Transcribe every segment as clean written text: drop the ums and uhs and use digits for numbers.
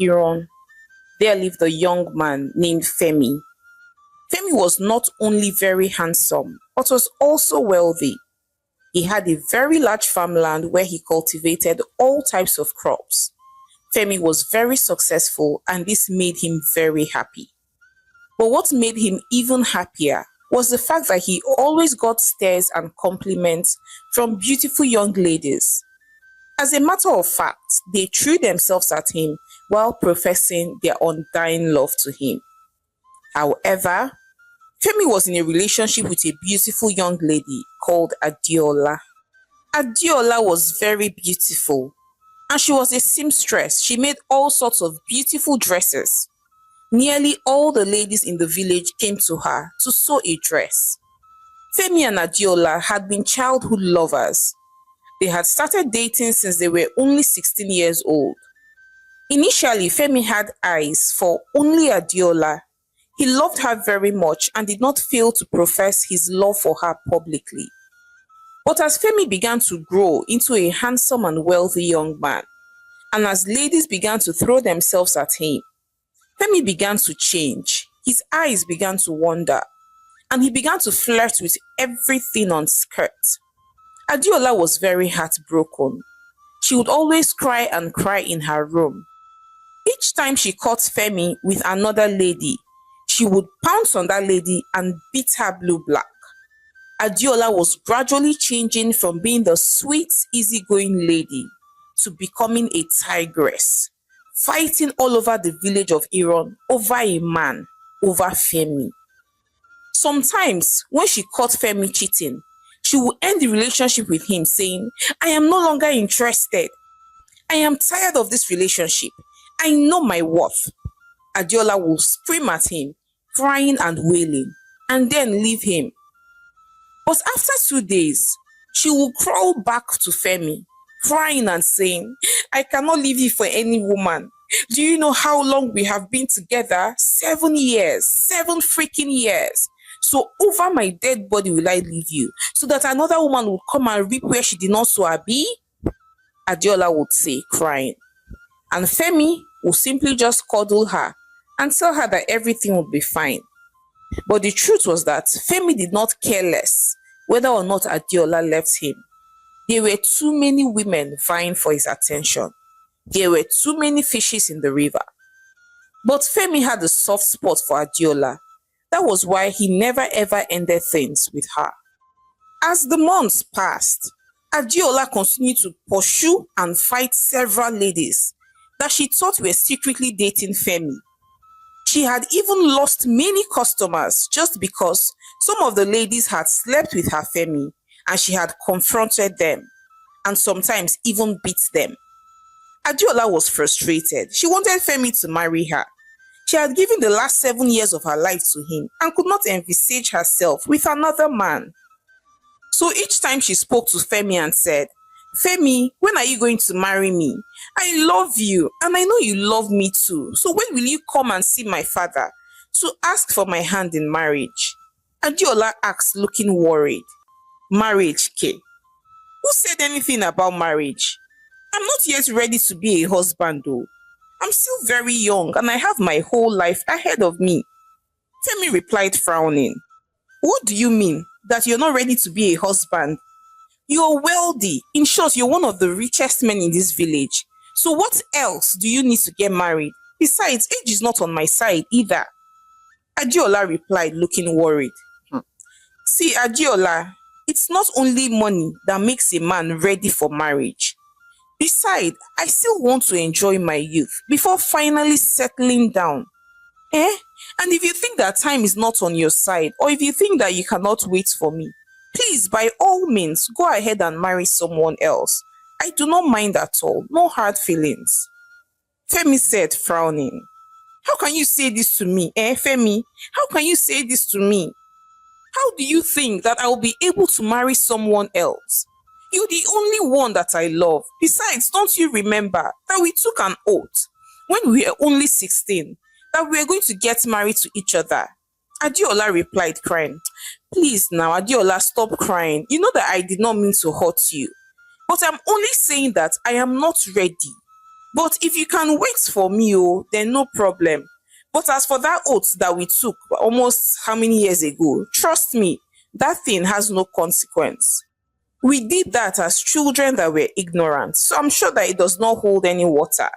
Iran, there lived a young man named Femi. Femi was not only very handsome, but was also wealthy. He had a very large farmland where he cultivated all types of crops. Femi was very successful and this made him very happy. But what made him even happier was the fact that he always got stares and compliments from beautiful young ladies. As a matter of fact, they threw themselves at him while professing their undying love to him. However, Femi was in a relationship with a beautiful young lady called Adiola. Adiola was very beautiful and she was a seamstress. She made all sorts of beautiful dresses. Nearly all the ladies in the village came to her to sew a dress. Femi and Adiola had been childhood lovers. They had started dating since they were only 16 years old. Initially, Femi had eyes for only Adiola. He loved her very much and did not fail to profess his love for her publicly. But as Femi began to grow into a handsome and wealthy young man, and as ladies began to throw themselves at him, Femi began to change. His eyes began to wander, and he began to flirt with everything on skirt. Adiola was very heartbroken. She would always cry and cry in her room. Each time she caught Femi with another lady, she would pounce on that lady and beat her blue-black. Adiola was gradually changing from being the sweet, easygoing lady to becoming a tigress, fighting all over the village of Iran over a man, over Femi. Sometimes, when she caught Femi cheating, she would end the relationship with him saying, "I am no longer interested. I am tired of this relationship. I know my worth." Adiola will scream at him, crying and wailing, and then leave him. But after 2 days, she will crawl back to Femi, crying and saying, "I cannot leave you for any woman. Do you know how long we have been together? 7 years, 7 freaking years. So over my dead body will I leave you, so that another woman will come and reap where she did not sow abi?" Adiola would say, crying. And Femi will simply just cuddle her and tell her that everything would be fine. But the truth was that Femi did not care less whether or not Adiola left him. There were too many women vying for his attention. There were too many fishes in the river. But Femi had a soft spot for Adiola. That was why he never ever ended things with her. As the months passed, Adiola continued to pursue and fight several ladies that she thought were secretly dating Femi. She had even lost many customers just because some of the ladies had slept with her Femi and she had confronted them and sometimes even beat them. Adiola was frustrated. She wanted Femi to marry her. She had given the last 7 years of her life to him and could not envisage herself with another man. So each time she spoke to Femi and said, "Femi, when are you going to marry me? I love you and I know you love me too. So when will you come and see my father to ask for my hand in marriage?" Adiola asked, looking worried. "Marriage, K? Who said anything about marriage? I'm not yet ready to be a husband though. I'm still very young and I have my whole life ahead of me." Femi replied, frowning. "What do you mean that you're not ready to be a husband? You're wealthy. In short, you're one of the richest men in this village. So what else do you need to get married? Besides, age is not on my side either." Adiola replied, looking worried. "See, Adiola, it's not only money that makes a man ready for marriage. Besides, I still want to enjoy my youth before finally settling down. And if you think that time is not on your side, or if you think that you cannot wait for me, please, by all means, go ahead and marry someone else. I do not mind at all. No hard feelings." Femi said, frowning. "How can you say this to me, Femi? How can you say this to me? How do you think that I will be able to marry someone else? You're the only one that I love. Besides, don't you remember that we took an oath when we were only 16 that we were going to get married to each other?" Adiola replied, crying. "Please now, Adiola, stop crying. You know that I did not mean to hurt you. But I'm only saying that I am not ready. But if you can wait for me, oh, then no problem. But as for that oath that we took almost how many years ago, trust me, that thing has no consequence. We did that as children that were ignorant, so I'm sure that it does not hold any water.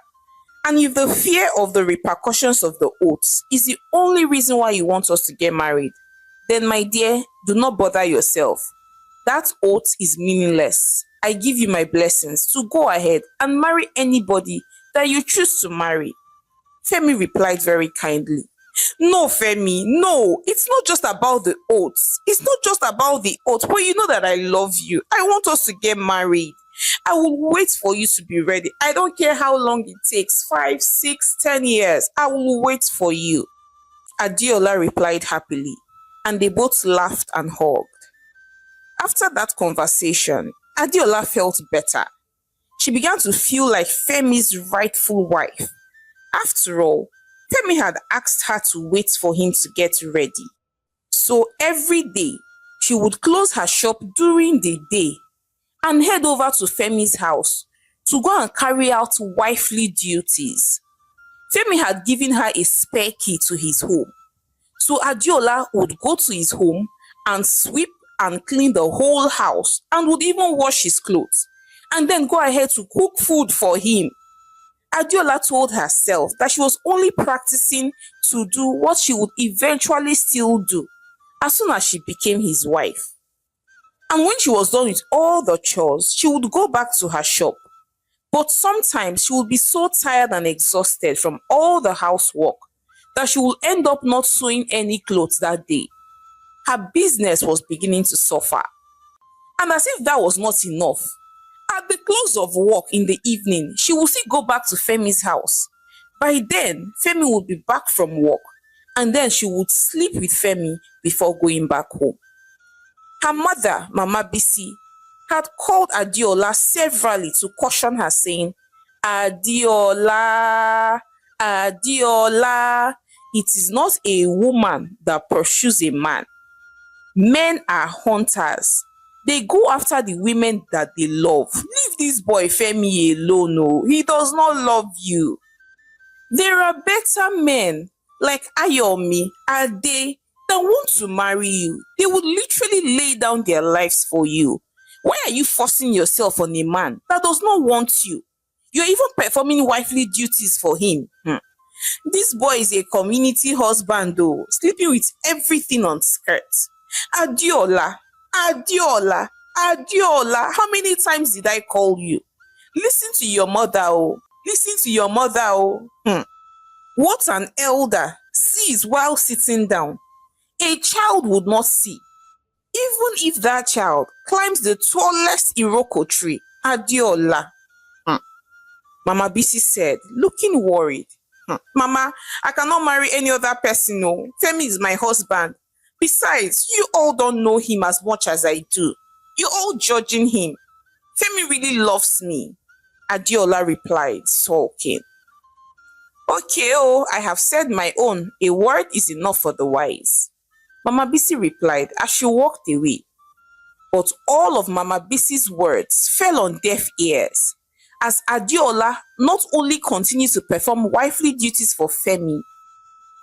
And if the fear of the repercussions of the oath is the only reason why you want us to get married, then my dear, do not bother yourself. That oath is meaningless. I give you my blessings to go ahead and marry anybody that you choose to marry. Femi replied very kindly. No, Femi, no, it's not just about the oaths. It's not just about the oath, but you know that I love you. I want us to get married. I will wait for you to be ready. I don't care how long it takes 5, 6, 10 years. I will wait for you. Adiola replied happily, and they both laughed and hugged. After that conversation, Adiola felt better. She began to feel like Femi's rightful wife. After all, Femi had asked her to wait for him to get ready. So every day, she would close her shop during the day and head over to Femi's house to go and carry out wifely duties. Femi had given her a spare key to his home. So Adiola would go to his home and sweep and clean the whole house and would even wash his clothes and then go ahead to cook food for him. Adiola told herself that she was only practicing to do what she would eventually still do as soon as she became his wife. And when she was done with all the chores, she would go back to her shop. But sometimes she would be so tired and exhausted from all the housework that she would end up not sewing any clothes that day. Her business was beginning to suffer. And as if that was not enough, at the close of work in the evening, she would still go back to Femi's house. By then, Femi would be back from work, and then she would sleep with Femi before going back home. Her mother, Mama Bisi, had called Adiola severally to caution her, saying, Adiola, Adiola, it is not a woman that pursues a man. Men are hunters. They go after the women that they love. Leave this boy Femi alone. Oh. He does not love you. There are better men like Ayomi, Ade, that want to marry you. They would literally lay down their lives for you. Why are you forcing yourself on a man that does not want you? You're even performing wifely duties for him. This boy is a community husband though, sleeping with everything on skirts. Adiola, Adiola, Adiola, how many times did I call you? Listen to your mother, oh. Listen to your mother, oh. What an elder sees while sitting down, a child would not see. Even if that child climbs the tallest Iroko tree, Adiola. Mama Bisi said, looking worried. Mama, I cannot marry any other person, no. Femi is my husband. Besides, you all don't know him as much as I do. You're all judging him. Femi really loves me, Adiola replied, sulking. Okay, oh, I have said my own. A word is enough for the wise, Mama Bisi replied as she walked away. But all of Mama Bisi's words fell on deaf ears, as Adiola not only continued to perform wifely duties for Femi,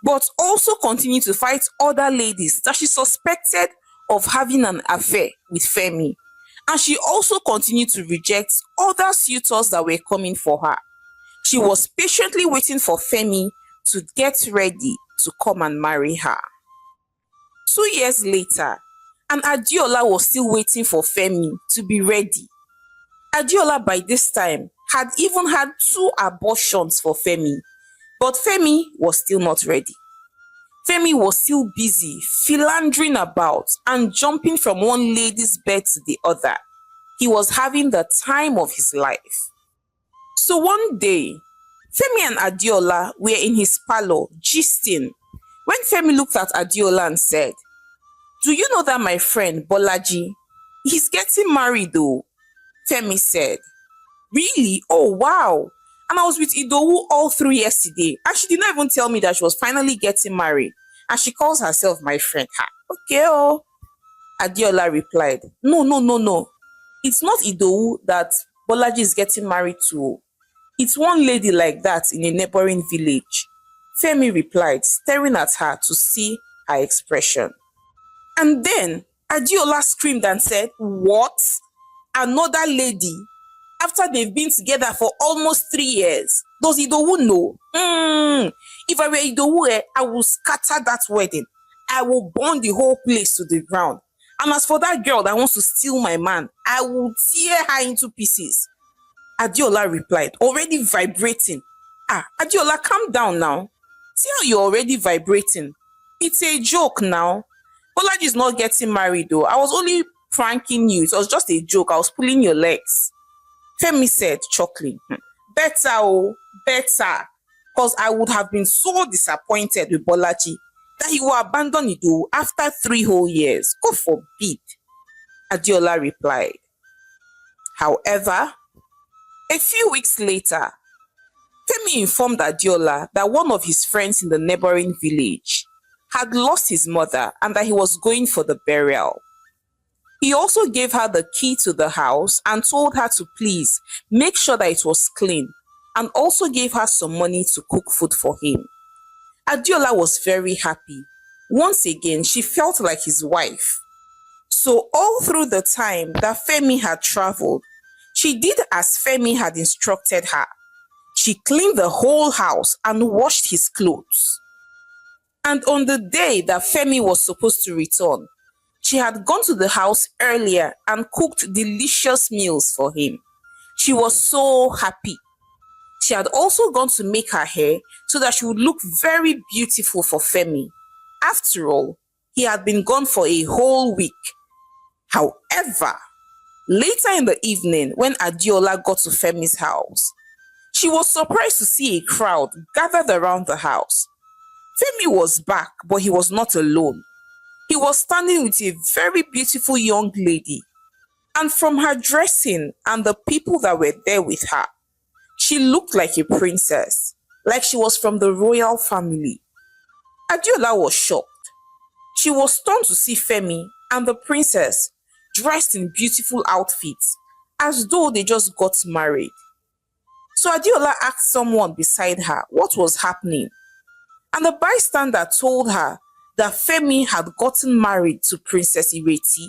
but also continued to fight other ladies that she suspected of having an affair with Femi. And she also continued to reject other suitors that were coming for her. She was patiently waiting for Femi to get ready to come and marry her. 2 years later, and Adiola was still waiting for Femi to be ready. Adiola by this time had even had 2 abortions for Femi, but Femi was still not ready. Femi was still busy philandering about and jumping from one lady's bed to the other. He was having the time of his life. So one day, Femi and Adiola were in his parlor gisting when Femi looked at Adiola and said, "Do you know that my friend Bolaji, he's getting married though?" Femi said, "Really? Oh wow. And I was with Idowu all through yesterday, and she did not even tell me that she was finally getting married. And she calls herself my friend." Ha, okay, oh. Adiola replied, No. It's not Idowu that Bolaji is getting married to. It's one lady like that in a neighboring village, Femi replied, staring at her to see her expression. And then Adiola screamed and said, "What? Another lady? After they've been together for almost 3 years? Does Idowu know? If I were Idowu, I will scatter that wedding. I will burn the whole place to the ground. And as for that girl that wants to steal my man, I will tear her into pieces." Adiola replied, already vibrating. Adiola, calm down now. See how you're already vibrating? It's a joke now. Bolaji is not getting married though. I was only pranking you. It was just a joke. I was pulling your legs. Femi said, chuckling. Better, oh, better. Because I would have been so disappointed with Bolaji that he will abandon Ido after 3 whole years. God forbid. Adiola replied. However, a few weeks later, Femi informed Adiola that one of his friends in the neighboring village had lost his mother and that he was going for the burial. He also gave her the key to the house and told her to please make sure that it was clean, and also gave her some money to cook food for him. Adiola was very happy. Once again, she felt like his wife. So all through the time that Femi had traveled, she did as Femi had instructed her. She cleaned the whole house and washed his clothes. And on the day that Femi was supposed to return, she had gone to the house earlier and cooked delicious meals for him. She was so happy. She had also gone to make her hair so that she would look very beautiful for Femi. After all, he had been gone for a whole week. However, later in the evening, when Adiola got to Femi's house, she was surprised to see a crowd gathered around the house. Femi was back, but he was not alone. He was standing with a very beautiful young lady, and from her dressing and the people that were there with her, she looked like a princess, like she was from the royal family. Adiola was shocked. She was stunned to see Femi and the princess dressed in beautiful outfits, as though they just got married. So Adiola asked someone beside her what was happening, and the bystander told her that Femi had gotten married to Princess Ireti,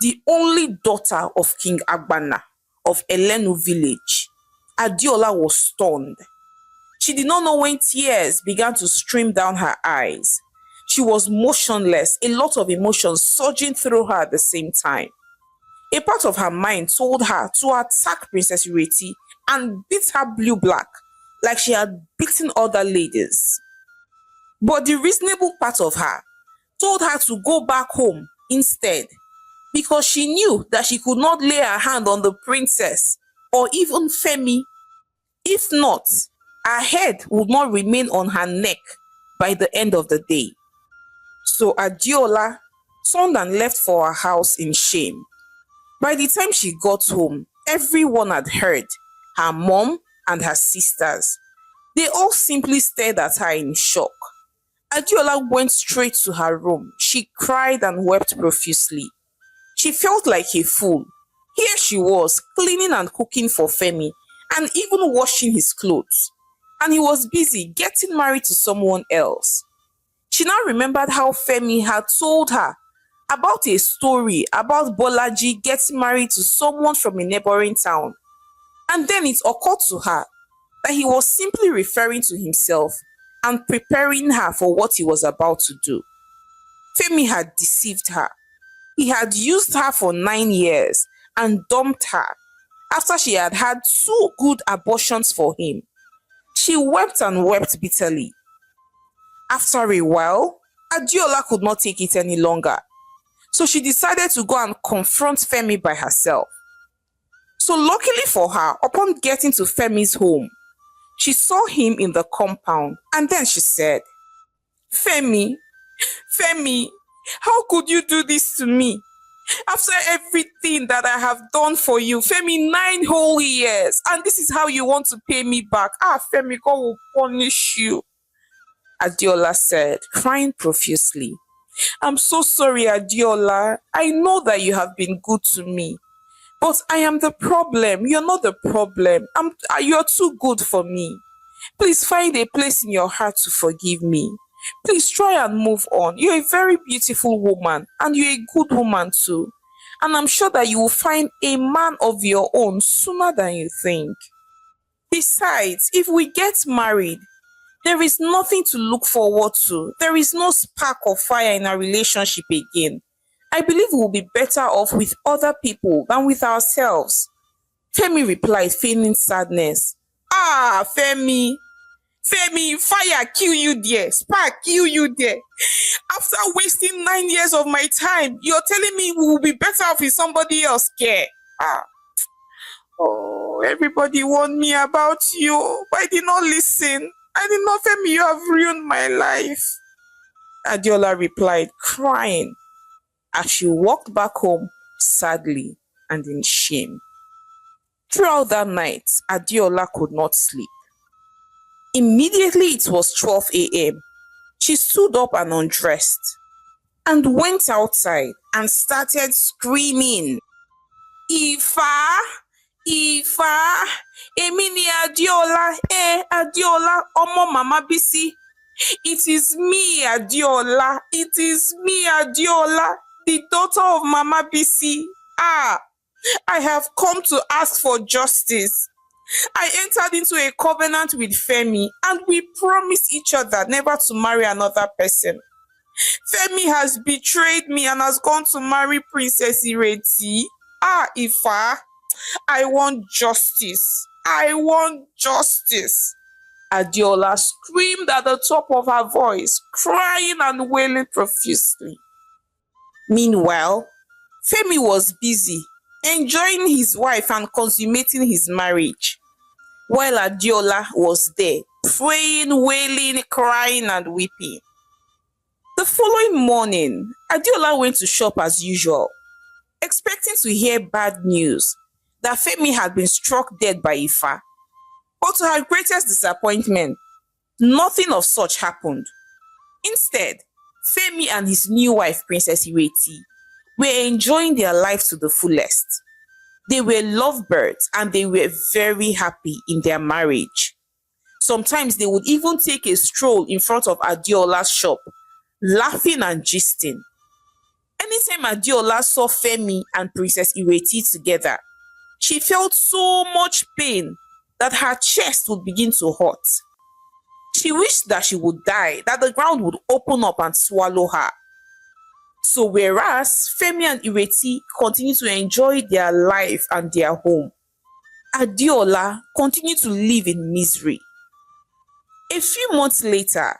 the only daughter of King Agbana of Elenu village. Adiola was stunned. She did not know when tears began to stream down her eyes. She was motionless, a lot of emotions surging through her at the same time. A part of her mind told her to attack Princess Ireti and beat her blue-black like she had beaten other ladies. But the reasonable part of her told her to go back home instead, because she knew that she could not lay her hand on the princess or even Femi. If not, her head would not remain on her neck by the end of the day. So Adiola turned and left for her house in shame. By the time she got home, everyone had heard, her mom and her sisters. They all simply stared at her in shock. Adiola went straight to her room. She cried and wept profusely. She felt like a fool. Here she was, cleaning and cooking for Femi, and even washing his clothes. And he was busy getting married to someone else. She now remembered how Femi had told her about a story about Bolaji getting married to someone from a neighboring town. And then it occurred to her that he was simply referring to himself and preparing her for what he was about to do. Femi had deceived her. He had used her for 9 years and dumped her after she had had 2 good abortions for him. She wept and wept bitterly. After a while, Adiola could not take it any longer. So she decided to go and confront Femi by herself. So luckily for her, upon getting to Femi's home, she saw him in the compound, and then she said, Femi, how could you do this to me? After everything that I have done for you, Femi, 9 whole years, and this is how you want to pay me back. Femi, God will punish you. Adiola said, crying profusely. I'm so sorry, Adiola. I know that you have been good to me, But I am the problem. You're not the problem. You're too good for me. Please find a place in your heart to forgive me. Please try and move on. You're a very beautiful woman and you're a good woman too. And I'm sure that you will find a man of your own sooner than you think. Besides, if we get married, there is nothing to look forward to. There is no spark of fire in our relationship again. I believe we'll be better off with other people than with ourselves. Femi replied, feigning sadness. Ah, Femi, fire kill you there, spark kill you there. After wasting 9 years of my time, you're telling me we will be better off with somebody else care. Ah, oh, everybody warned me about you, but I did not listen. I did not, Femi, you have ruined my life. Adiola replied, crying, as she walked back home sadly and in shame. Throughout that night, Adiola could not sleep. Immediately it was 12 a.m. She stood up and undressed and went outside and started screaming, Ifa, Ifa, èmi ni Adiola, Adiola, ọmọ Mama Bisi. It is me, Adiola. It is me, Adiola, the daughter of Mama Bisi. Ah, I have come to ask for justice. I entered into a covenant with Femi and we promised each other never to marry another person. Femi has betrayed me and has gone to marry Princess Ireti. Ah, Ifa, I want justice. I want justice. Adiola screamed at the top of her voice, crying and wailing profusely. Meanwhile, Femi was busy enjoying his wife and consummating his marriage, while Adiola was there praying, wailing, crying and weeping. The following morning, Adiola went to shop as usual, expecting to hear bad news that Femi had been struck dead by Ifa. But to her greatest disappointment, nothing of such happened. Instead, Femi and his new wife, Princess Ireti, were enjoying their lives to the fullest. They were lovebirds and they were very happy in their marriage. Sometimes they would even take a stroll in front of Adiola's shop, laughing and gisting. Anytime Adiola saw Femi and Princess Ireti together, she felt so much pain that her chest would begin to hurt. She wished that she would die, that the ground would open up and swallow her. So whereas Femi and Ireti continued to enjoy their life and their home, Adiola continued to live in misery. A few months later,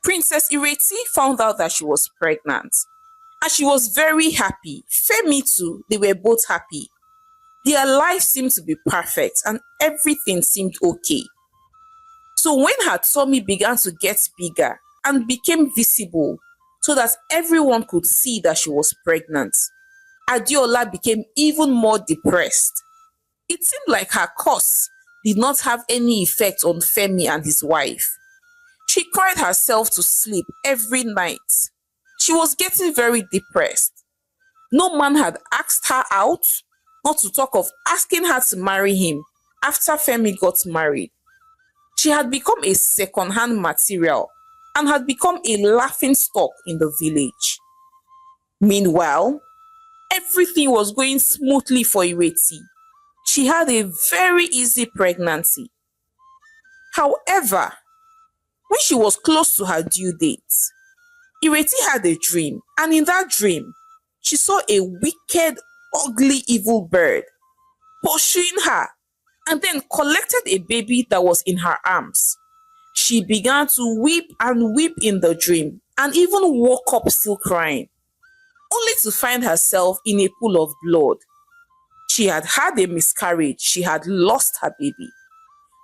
Princess Ireti found out that she was pregnant and she was very happy. Femi too, they were both happy. Their life seemed to be perfect and everything seemed okay. So when her tummy began to get bigger and became visible so that everyone could see that she was pregnant, Adiola became even more depressed. It seemed like her curse did not have any effect on Femi and his wife. She cried herself to sleep every night. She was getting very depressed. No man had asked her out, not to talk of asking her to marry him after Femi got married. She had become a second-hand material and had become a laughing stock in the village. Meanwhile, everything was going smoothly for Ireti. She had a very easy pregnancy. However, when she was close to her due date, Ireti had a dream, and in that dream, she saw a wicked, ugly, evil bird pursuing her and then collected a baby that was in her arms. She began to weep and weep in the dream and even woke up still crying, only to find herself in a pool of blood. She had had a miscarriage. She had lost her baby.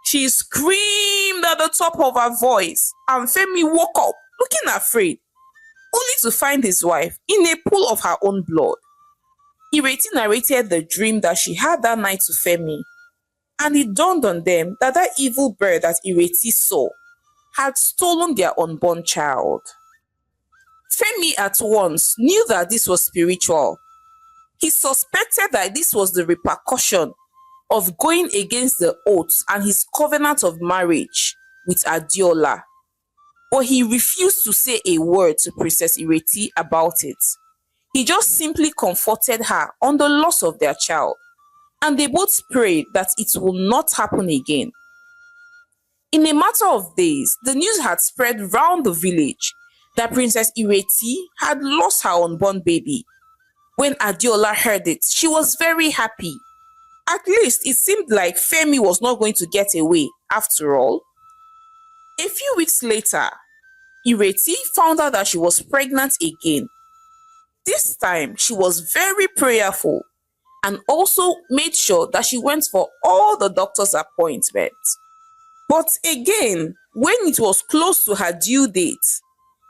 She screamed at the top of her voice and Femi woke up looking afraid, only to find his wife in a pool of her own blood. Ireti narrated the dream that she had that night to Femi, and it dawned on them that that evil bird that Ireti saw had stolen their unborn child. Femi at once knew that this was spiritual. He suspected that this was the repercussion of going against the oath and his covenant of marriage with Adiola, but he refused to say a word to Princess Ireti about it. He just simply comforted her on the loss of their child, and they both prayed that it will not happen again. In a matter of days, the news had spread round the village that Princess Ireti had lost her unborn baby. When Adiola heard it, she was very happy. At least it seemed like Femi was not going to get away after all. A few weeks later, Ireti found out that she was pregnant again. This time, she was very prayerful and also made sure that she went for all the doctor's appointments. But again, when it was close to her due date,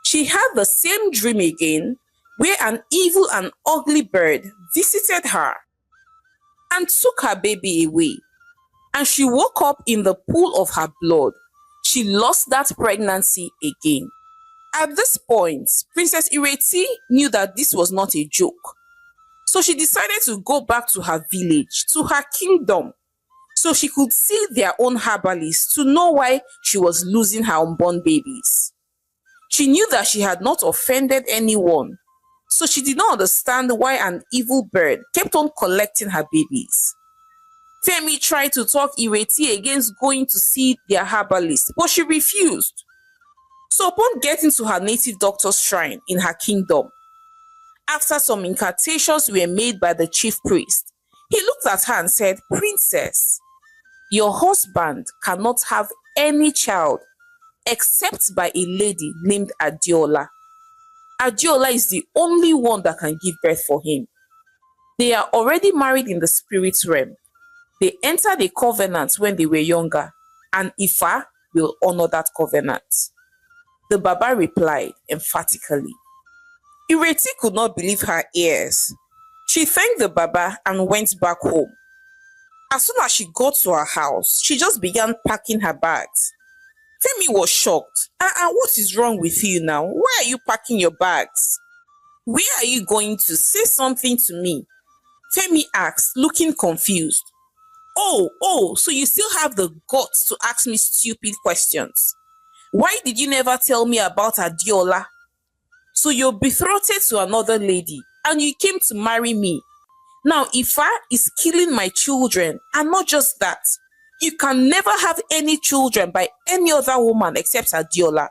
she had the same dream again, where an evil and ugly bird visited her and took her baby away. And she woke up in the pool of her blood. She lost that pregnancy again. At this point, Princess Ireti knew that this was not a joke. So she decided to go back to her village, to her kingdom, so she could see their own herbalist to know why she was losing her unborn babies. She knew that she had not offended anyone, so she did not understand why an evil bird kept on collecting her babies. Femi tried to talk Ireti against going to see their herbalist, but she refused. So upon getting to her native doctor's shrine in her kingdom, after some incantations were made by the chief priest, he looked at her and said, "Princess, your husband cannot have any child except by a lady named Adiola. Adiola is the only one that can give birth for him. They are already married in the spirit realm. They entered a covenant when they were younger, and Ifa will honor that covenant." The Baba replied emphatically. Ireti could not believe her ears. She thanked the Baba and went back home. As soon as she got to her house, she just began packing her bags. Femi was shocked. What is wrong with you now? Why are you packing your bags? Where are you going to? Say something to me. Femi asked, looking confused. So you still have the guts to ask me stupid questions. Why did you never tell me about Adiola? So you're betrothed to another lady and you came to marry me. Now Ifa is killing my children, and not just that. You can never have any children by any other woman except Adiola.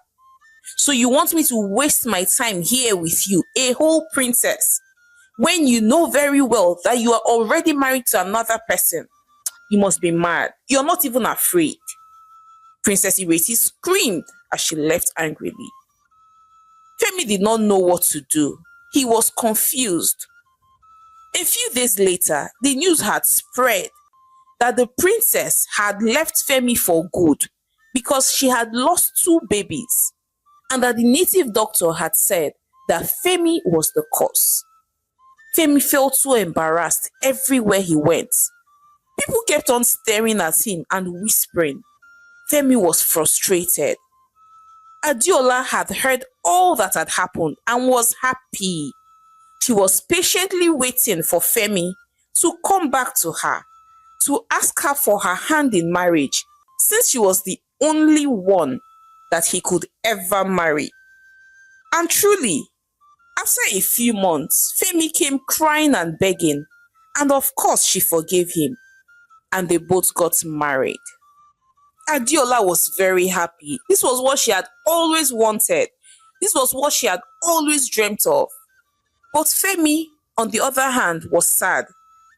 So you want me to waste my time here with you, a whole princess, when you know very well that you are already married to another person? You must be mad. You're not even afraid. Princess Ireti screamed as she left angrily. Femi did not know what to do. He was confused. A few days later, the news had spread that the princess had left Femi for good because she had lost 2 babies, and that the native doctor had said that Femi was the cause. Femi felt so embarrassed everywhere he went. People kept on staring at him and whispering. Femi was frustrated. Adiola had heard all that had happened and was happy. She was patiently waiting for Femi to come back to her, to ask her for her hand in marriage, since she was the only one that he could ever marry. And truly, after a few months, Femi came crying and begging, and of course she forgave him, and they both got married. Adiola was very happy. This was what she had always wanted. This was what she had always dreamt of. But Femi, on the other hand, was sad.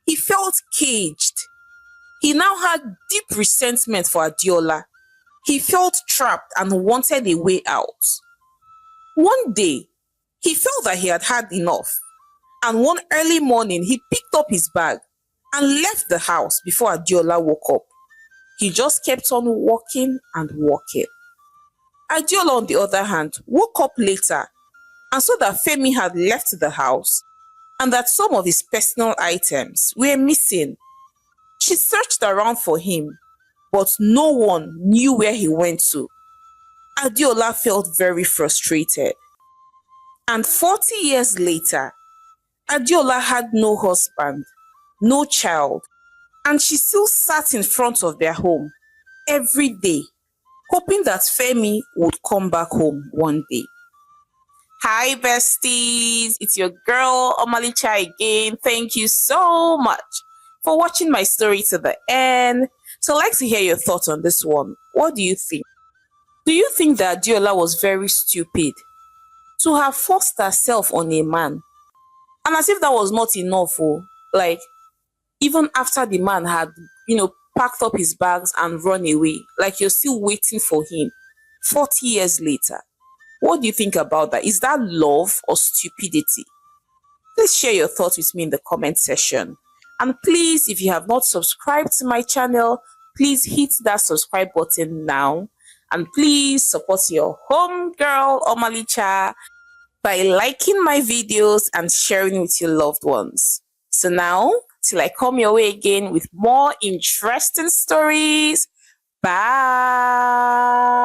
He felt caged. He now had deep resentment for Adiola. He felt trapped and wanted a way out. One day, he felt that he had had enough, and one early morning he picked up his bag and left the house before Adiola woke up. He just kept on walking and walking. Adiola, on the other hand, woke up later and saw that Femi had left the house and that some of his personal items were missing. She searched around for him, but no one knew where he went to. Adiola felt very frustrated. And 40 years later, Adiola had no husband, no child, and she still sat in front of their home every day, hoping that Femi would come back home one day. Hi, besties. It's your girl, Omalicha again. Thank you so much for watching my story to the end. So, I'd like to hear your thoughts on this one. What do you think? Do you think that Diola was very stupid to have forced herself on a man? And as if that was not enough, oh, like, even after the man had, packed up his bags and run away, like you're still waiting for him 40 years later. What do you think about that? Is that love or stupidity? Please share your thoughts with me in the comment section. And please, if you have not subscribed to my channel, please hit that subscribe button now. And please support your home girl, Omalicha, by liking my videos and sharing with your loved ones. So now, till I come your way again with more interesting stories, bye.